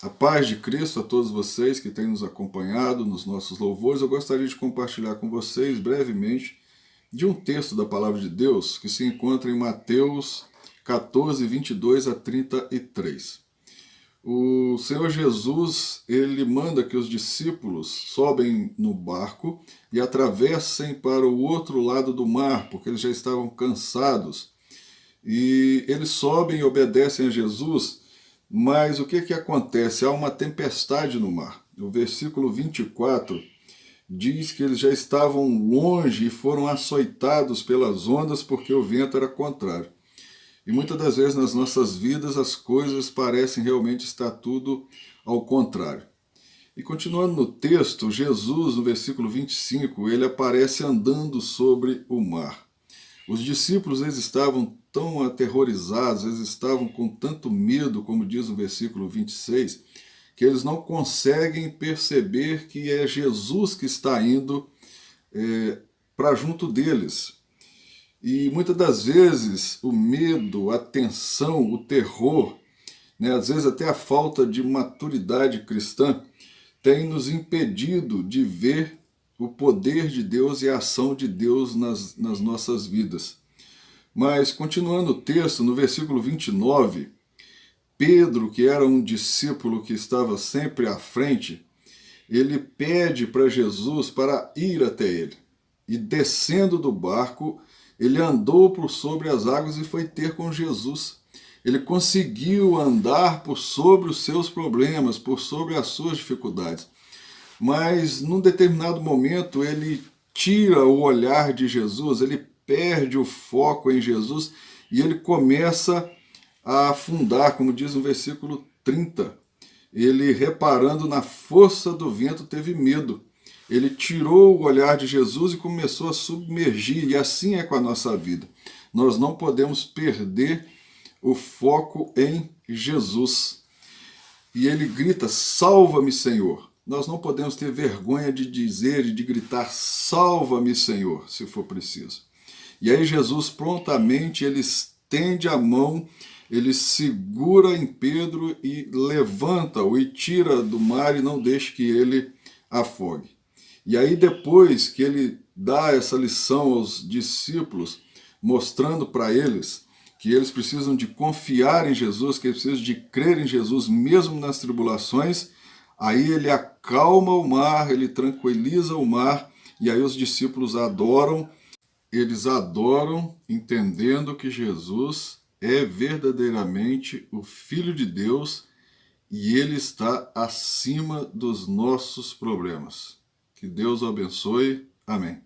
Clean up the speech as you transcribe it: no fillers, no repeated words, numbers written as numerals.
A paz de Cristo a todos vocês que têm nos acompanhado nos nossos louvores. Eu gostaria de compartilhar com vocês brevemente de um texto da Palavra de Deus que se encontra em Mateus 14, 22 a 33. O Senhor Jesus, ele manda que os discípulos sobem no barco e atravessem para o outro lado do mar, porque eles já estavam cansados. E eles sobem e obedecem a Jesus. Mas o que acontece? Há uma tempestade no mar. O versículo 24 diz que eles já estavam longe e foram açoitados pelas ondas porque o vento era contrário. E muitas das vezes nas nossas vidas as coisas parecem realmente estar tudo ao contrário. E continuando no texto, Jesus, no versículo 25, ele aparece andando sobre o mar. Os discípulos, eles estavam tão aterrorizados, eles estavam com tanto medo, como diz o versículo 26, que eles não conseguem perceber que é Jesus que está indo para junto deles. E muitas das vezes o medo, a tensão, o terror, às vezes até a falta de maturidade cristã, tem nos impedido de ver o poder de Deus e a ação de Deus nas nossas vidas. Mas, continuando o texto, no versículo 29, Pedro, que era um discípulo que estava sempre à frente, ele pede para Jesus para ir até ele. E descendo do barco, ele andou por sobre as águas e foi ter com Jesus. Ele conseguiu andar por sobre os seus problemas, por sobre as suas dificuldades. Mas, num determinado momento, ele tira o olhar de Jesus, ele perde o foco em Jesus e ele começa a afundar, como diz no versículo 30. Ele, reparando na força do vento, teve medo. Ele tirou o olhar de Jesus e começou a submergir, e assim é com a nossa vida. Nós não podemos perder o foco em Jesus. E ele grita: salva-me, Senhor. Nós não podemos ter vergonha de dizer e de gritar: salva-me, Senhor, se for preciso. E aí Jesus prontamente, ele estende a mão, ele segura em Pedro e levanta-o e tira do mar e não deixa que ele afogue. E aí depois que ele dá essa lição aos discípulos, mostrando para eles que eles precisam de confiar em Jesus, que eles precisam de crer em Jesus mesmo nas tribulações, aí ele acalma o mar, ele tranquiliza o mar, e aí os discípulos adoram, eles adoram entendendo que Jesus é verdadeiramente o Filho de Deus e ele está acima dos nossos problemas. Que Deus o abençoe. Amém.